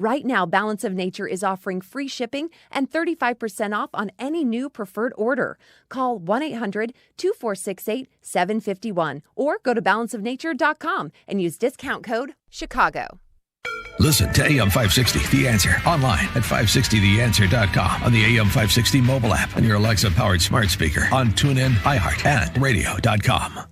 Right now, Balance of Nature is offering free shipping and 35% off on any new preferred order. Call 1-800-2468-751 or go to balanceofnature.com and use discount code Chicago. Listen to AM 560, The Answer, online at 560theanswer.com, on the AM 560 mobile app, on your Alexa-powered smart speaker, on TuneIn, iHeart, and radio.com.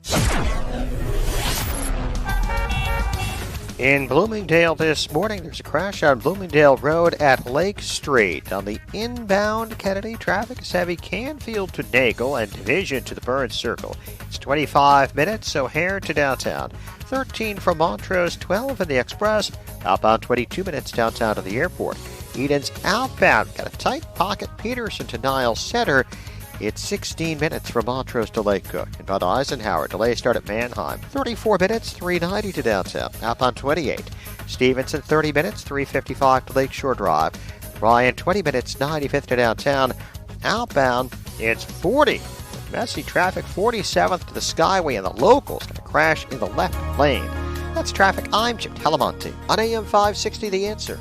In Bloomingdale this morning, there's a crash on Bloomingdale Road at Lake Street. On the inbound Kennedy, traffic is heavy Canfield to Nagle and Division to the Burns Circle. It's 25 minutes, O'Hare to downtown. 13 from Montrose, 12 in the Express. Outbound 22 minutes downtown to the airport. Eden's outbound, got a tight pocket Peterson to Niles Center. It's 16 minutes from Montrose to Lake Cook. And Bud Eisenhower, delays start at Manheim. 34 minutes, 390 to downtown. Outbound 28. Stevenson, 30 minutes, 355 to Lakeshore Drive. Ryan, 20 minutes, 95th to downtown. Outbound, it's 40. Messy traffic, 47th to the Skyway, and the locals going to crash in the left lane. That's traffic. I'm Jim Telemonte on AM 560, The Answer.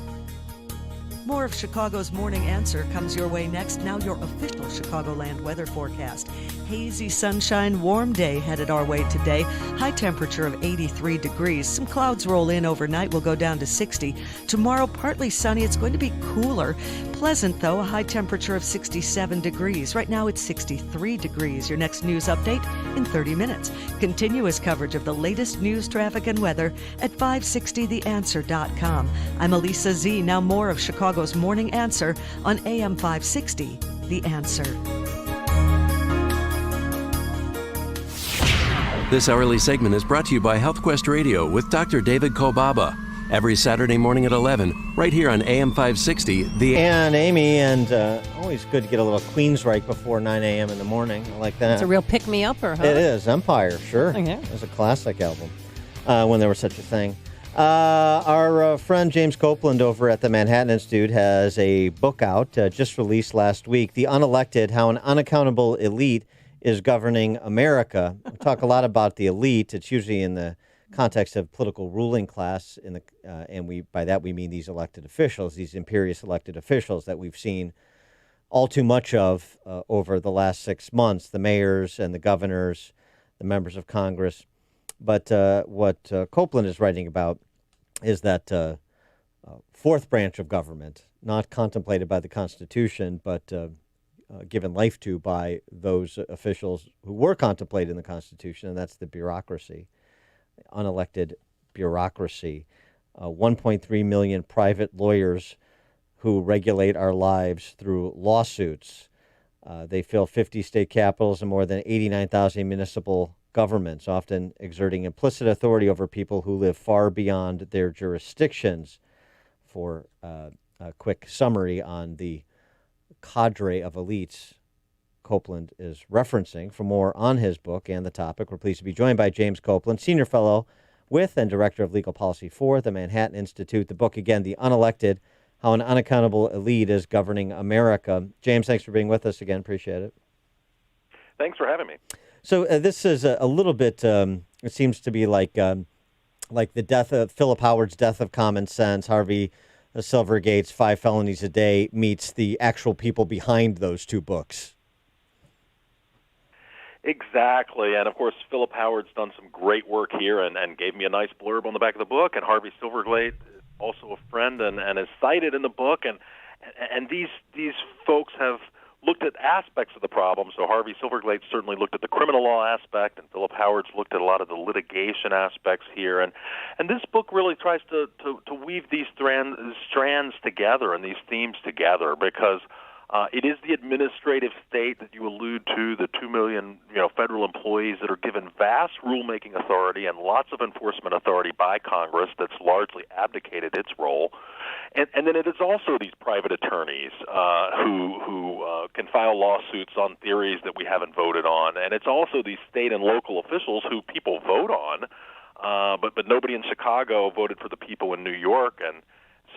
More of Chicago's Morning Answer comes your way next. Now your official Chicagoland weather forecast. Hazy sunshine, warm day headed our way today. High temperature of 83 degrees. Some clouds roll in overnight. Will go down to 60. Tomorrow, partly sunny. It's going to be cooler. Pleasant, though. A high temperature of 67 degrees. Right now, it's 63 degrees. Your next news update in 30 minutes. Continuous coverage of the latest news, traffic, and weather at 560theanswer.com. I'm Elisa Z. Now more of Chicago's Morning Answer on AM 560, The Answer. This hourly segment is brought to you by HealthQuest Radio with Dr. David Kobaba. Every Saturday morning at 11, right here on AM 560, And Amy, and always good to get a little Queensryche before 9 a.m. in the morning. I like that. It's a real pick-me-upper, huh? It is. Empire, sure. Okay. It was a classic album when there was such a thing. Our friend James Copland over at the Manhattan Institute has a book out, just released last week, The Unelected, How an Unaccountable Elite is Governing America. We talk a lot about the elite. It's usually in the context of political ruling class, and by that we mean these elected officials, these imperious elected officials that we've seen all too much of over the last 6 months, the mayors and the governors, the members of Congress. But what Copland is writing about is that fourth branch of government, not contemplated by the Constitution, but given life to by those officials who were contemplated in the Constitution, and that's the bureaucracy, unelected bureaucracy. 1.3 million private lawyers who regulate our lives through lawsuits. They fill 50 state capitals and more than 89,000 municipal governments, often exerting implicit authority over people who live far beyond their jurisdictions. For a quick summary on the cadre of elites Copland is referencing. For more on his book and the topic, we're pleased to be joined by James Copland, Senior Fellow with and Director of Legal Policy for the Manhattan Institute. The book, again, The Unelected, How an Unaccountable Elite is Governing America. James, thanks for being with us again. Appreciate it. Thanks for having me. So this is a little bit, it seems to be like the death of Philip Howard's Death of Common Sense, Harvey Silvergate's 5 Felonies a Day meets the actual people behind those two books. Exactly, and of course, Philip Howard's done some great work here and gave me a nice blurb on the back of the book, and Harvey Silverglate is also a friend and is cited in the book, and these folks have looked at aspects of the problem. So Harvey Silverglate certainly looked at the criminal law aspect, and Philip Howard's looked at a lot of the litigation aspects here. And this book really tries to weave these strands together and these themes together, because it is the administrative state that you allude to, the 2 million federal employees that are given vast rulemaking authority and lots of enforcement authority by Congress that's largely abdicated its role. And then it is also these private attorneys who can file lawsuits on theories that we haven't voted on. And it's also these state and local officials who people vote on, but nobody in Chicago voted for the people in New York. And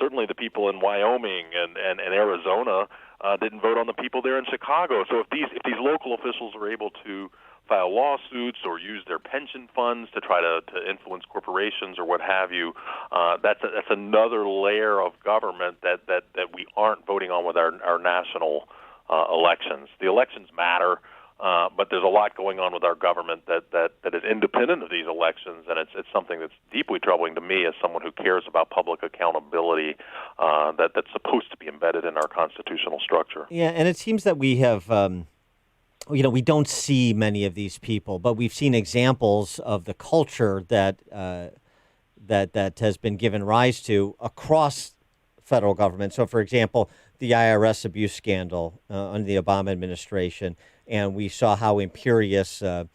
certainly the people in Wyoming and Arizona didn't vote on the people there in Chicago. So if these local officials are able to file lawsuits or use their pension funds to try to influence corporations or what have you, that's another layer of government that we aren't voting on with our national elections. The elections matter, but there's a lot going on with our government that is independent of these elections, and it's something that's deeply troubling to me as someone who cares about public accountability that's supposed to be embedded in our constitutional structure. Yeah, and it seems that we have, we don't see many of these people, but we've seen examples of the culture that has been given rise to across federal government. So, for example, the IRS abuse scandal under the Obama administration, and we saw how imperious that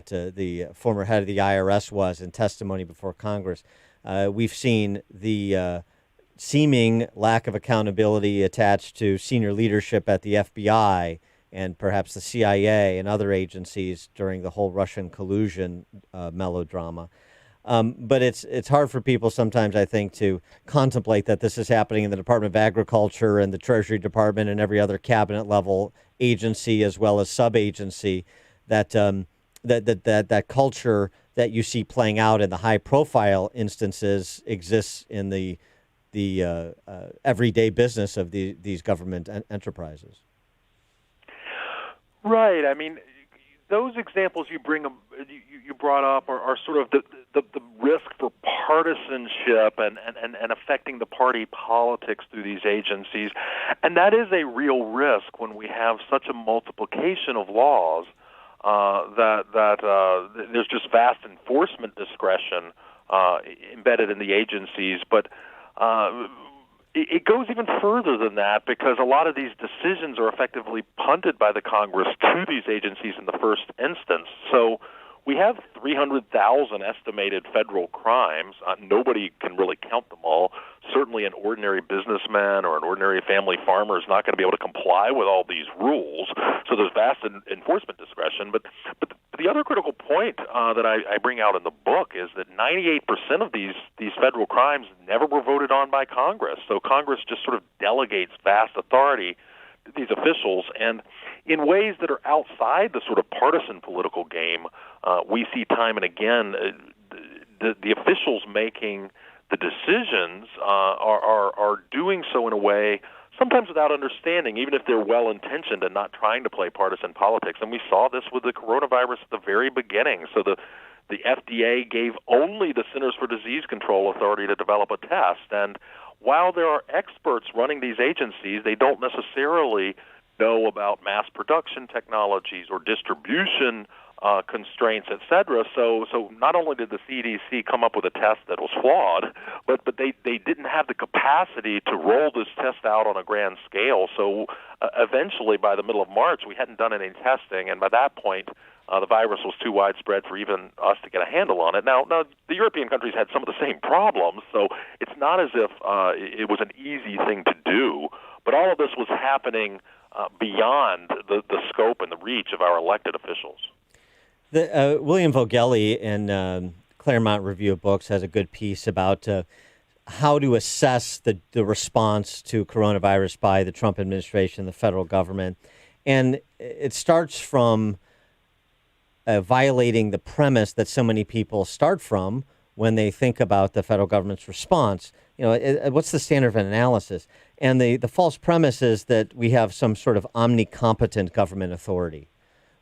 the former head of the IRS was in testimony before Congress. We've seen the seeming lack of accountability attached to senior leadership at the FBI and perhaps the CIA and other agencies during the whole Russian collusion melodrama. But it's hard for people sometimes, I think, to contemplate that this is happening in the Department of Agriculture and the Treasury Department and every other cabinet level agency as well as sub-agency, that culture that you see playing out in the high-profile instances exists in the everyday business of these government enterprises. Right. I mean, those examples you brought up are sort of the risk for partisanship and affecting the party politics through these agencies, and that is a real risk when we have such a multiplication of laws that there's just vast enforcement discretion embedded in the agencies, but. It goes even further than that because a lot of these decisions are effectively punted by the Congress to these agencies in the first instance. So we have 300,000 estimated federal crimes. Nobody can really count them all. Certainly an ordinary businessman or an ordinary family farmer is not going to be able to comply with all these rules. So there's vast enforcement discretion. But the other critical point that I bring out in the book is that 98% of these federal crimes never were voted on by Congress. So Congress just sort of delegates vast authority to these officials. And in ways that are outside the sort of partisan political game, we see time and again the officials making the decisions are doing so in a way sometimes without understanding, even if they're well-intentioned and not trying to play partisan politics. And we saw this with the coronavirus at the very beginning. So the FDA gave only the Centers for Disease Control authority to develop a test. And while there are experts running these agencies, they don't necessarily know about mass production technologies or distribution constraints, et cetera. So not only did the CDC come up with a test that was flawed, but they didn't have the capacity to roll this test out on a grand scale. So eventually, by the middle of March, we hadn't done any testing, and by that point, the virus was too widespread for even us to get a handle on it. Now, the European countries had some of the same problems, so it's not as if it was an easy thing to do, but all of this was happening beyond the scope and the reach of our elected officials. William Vogelli in Claremont Review of Books has a good piece about how to assess the response to coronavirus by the Trump administration, the federal government. And it starts from violating the premise that so many people start from when they think about the federal government's response. What's the standard of analysis? And the false premise is that we have some sort of omnicompetent government authority.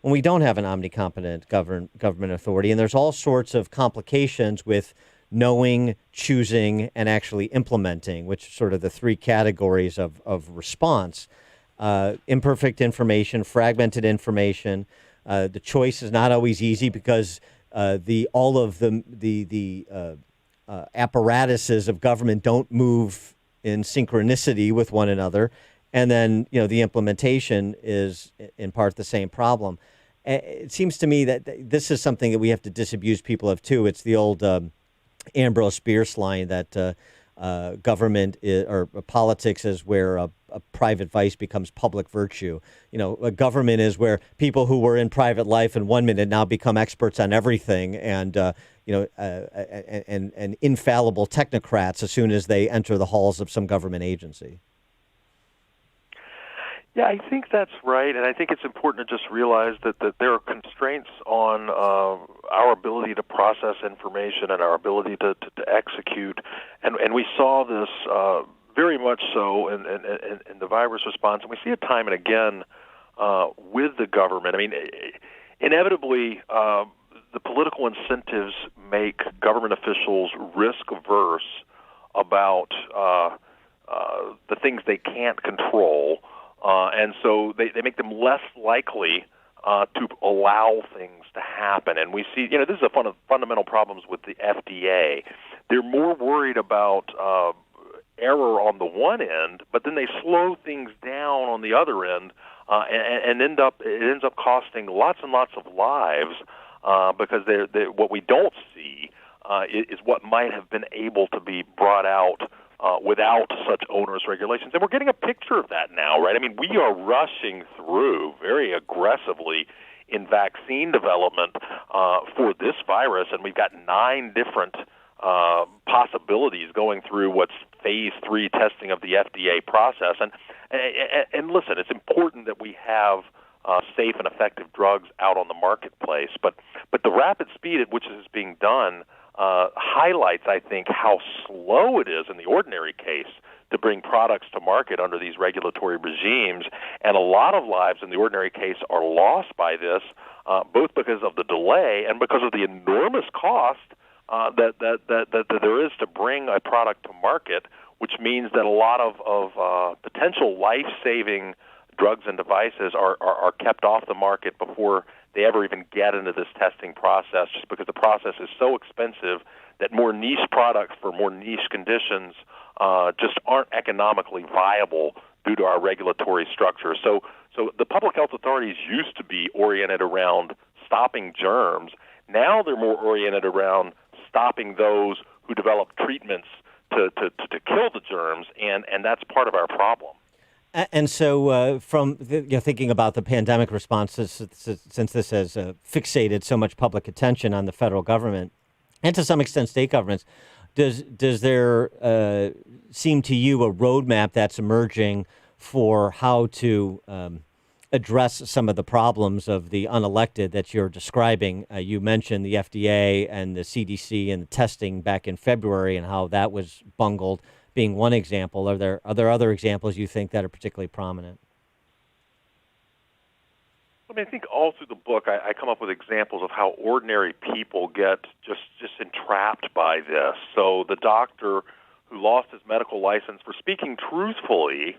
When we don't have an omnicompetent government authority, and there's all sorts of complications with knowing, choosing, and actually implementing, which are sort of the three categories of response. Imperfect information, fragmented information. The choice is not always easy because all of the apparatuses of government don't move in synchronicity with one another. And then, the implementation is in part the same problem. It seems to me that this is something that we have to disabuse people of, too. It's the old Ambrose Bierce line that government or politics is where a private vice becomes public virtue. A government is where people who were in private life in 1 minute now become experts on everything, and and infallible technocrats as soon as they enter the halls of some government agency. Yeah, I think that's right, and I think it's important to just realize that there are constraints on our ability to process information and our ability to execute, and we saw this very much so in the virus response, and we see it time and again with the government. I mean, inevitably, the political incentives make government officials risk-averse about the things they can't control. And so they make them less likely to allow things to happen. And we see, this is a fundamental problems with the FDA. They're more worried about error on the one end, but then they slow things down on the other end, and it ends up costing lots and lots of lives because what we don't see is what might have been able to be brought out without such onerous regulations. And we're getting a picture of that now, right? I mean, we are rushing through very aggressively in vaccine development for this virus, and we've got 9 different possibilities going through what's phase 3 testing of the FDA process. And listen, it's important that we have safe and effective drugs out on the marketplace, but the rapid speed at which this is being done highlights, I think, how slow it is in the ordinary case to bring products to market under these regulatory regimes. And a lot of lives in the ordinary case are lost by this, both because of the delay and because of the enormous cost that there is to bring a product to market, which means that a lot of potential life-saving drugs and devices are kept off the market before they ever even get into this testing process, just because the process is so expensive that more niche products for more niche conditions just aren't economically viable due to our regulatory structure. So the public health authorities used to be oriented around stopping germs. Now they're more oriented around stopping those who develop treatments to kill the germs, and that's part of our problem. And so from thinking about the pandemic response, since this has fixated so much public attention on the federal government and to some extent state governments, does there seem to you a roadmap that's emerging for how to address some of the problems of the unelected that you're describing? You mentioned the FDA and the CDC and the testing back in February and how that was bungled, being one example. Are there other examples you think that are particularly prominent? I mean, I think all through the book I come up with examples of how ordinary people get just entrapped by this. So the doctor who lost his medical license for speaking truthfully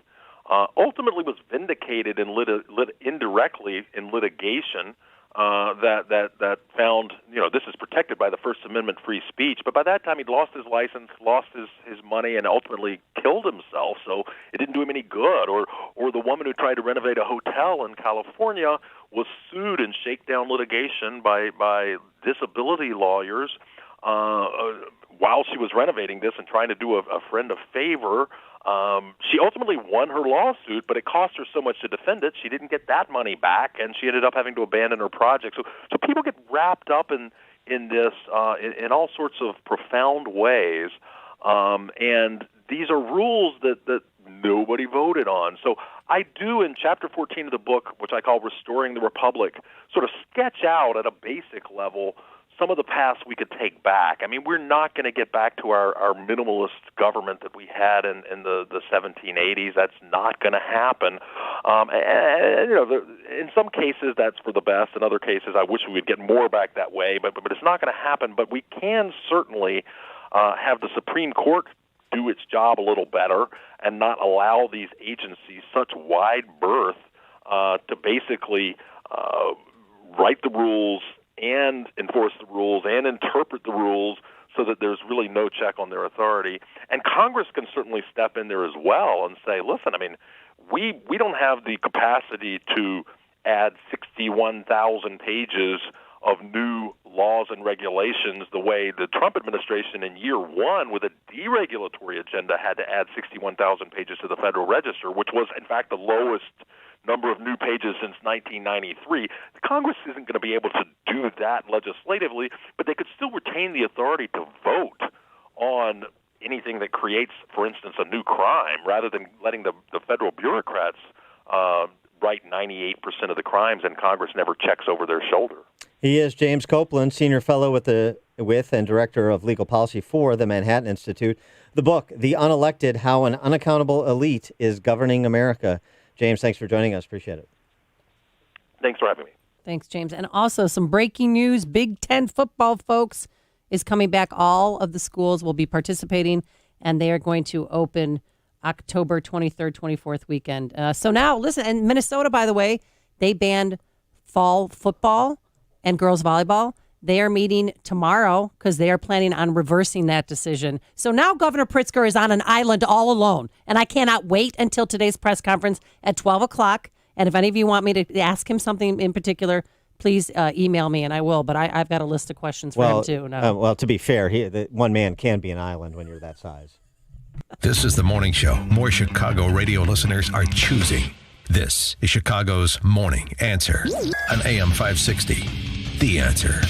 ultimately was vindicated indirectly in litigation that found, this is protected by the First Amendment free speech. But by that time, he'd lost his license, lost his money, and ultimately killed himself. So it didn't do him any good. Or the woman who tried to renovate a hotel in California was sued in shakedown litigation by disability lawyers while she was renovating this and trying to do a friend a favor. She ultimately won her lawsuit, but it cost her so much to defend it, she didn't get that money back, and she ended up having to abandon her project. So people get wrapped up in this in all sorts of profound ways, and these are rules that nobody voted on. So I do, in Chapter 14 of the book, which I call Restoring the Republic, sort of sketch out at a basic level some of the paths we could take back. I mean, we're not going to get back to our minimalist government that we had in the 1780s. That's not going to happen. In some cases, that's for the best. In other cases, I wish we would get more back that way, but it's not going to happen. But we can certainly have the Supreme Court do its job a little better and not allow these agencies such wide berth to basically write the rules and enforce the rules and interpret the rules so that there's really no check on their authority. And Congress can certainly step in there as well and say, listen, I mean, we don't have the capacity to add 61,000 pages of new laws and regulations the way the Trump administration in year one with a deregulatory agenda had to add 61,000 pages to the Federal Register, which was, in fact, the lowest number of new pages since 1993. The Congress isn't going to be able to do that legislatively, but they could still retain the authority to vote on anything that creates, for instance, a new crime, rather than letting the federal bureaucrats write 98% of the crimes, and Congress never checks over their shoulder. He is James Copland, senior fellow with and director of legal policy for the Manhattan Institute. The book, The Unelected, How an Unaccountable Elite is Governing America. James, thanks for joining us. Appreciate it. Thanks for having me. Thanks, James. And also some breaking news. Big Ten football, folks, is coming back. All of the schools will be participating, and they are going to open October 23rd, 24th weekend. So now, listen, and Minnesota, by the way, they banned fall football and girls volleyball. They are meeting tomorrow because they are planning on reversing that decision. So now Governor Pritzker is on an island all alone, and I cannot wait until today's press conference at 12 o'clock. And if any of you want me to ask him something in particular, please email me, and I will. But I've got a list of questions for him, too. Well, to be fair, one man can be an island when you're that size. This is the morning show more Chicago radio listeners are choosing. This is Chicago's Morning Answer on AM 560. The Answer.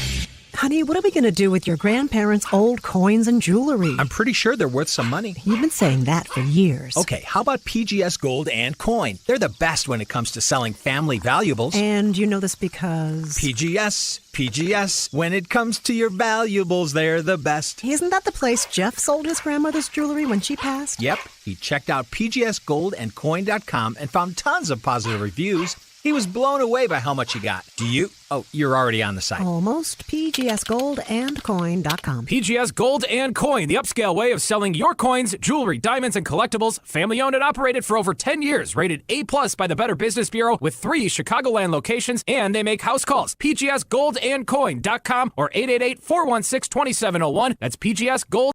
Honey, what are we going to do with your grandparents' old coins and jewelry? I'm pretty sure they're worth some money. You've been saying that for years. Okay, how about PGS Gold and Coin? They're the best when it comes to selling family valuables. And you know this because... PGS, when it comes to your valuables, they're the best. Isn't that the place Jeff sold his grandmother's jewelry when she passed? Yep, he checked out pgsgoldandcoin.com and found tons of positive reviews. He was blown away by how much he got. Do you? Oh, you're already on the site. Almost. pgsgoldandcoin.com. PGS Gold and Coin, the upscale way of selling your coins, jewelry, diamonds, and collectibles. Family owned and operated for over 10 years. Rated A+ by the Better Business Bureau with 3 Chicagoland locations, and they make house calls. pgsgoldandcoin.com or 888-416-2701. That's PGS Gold.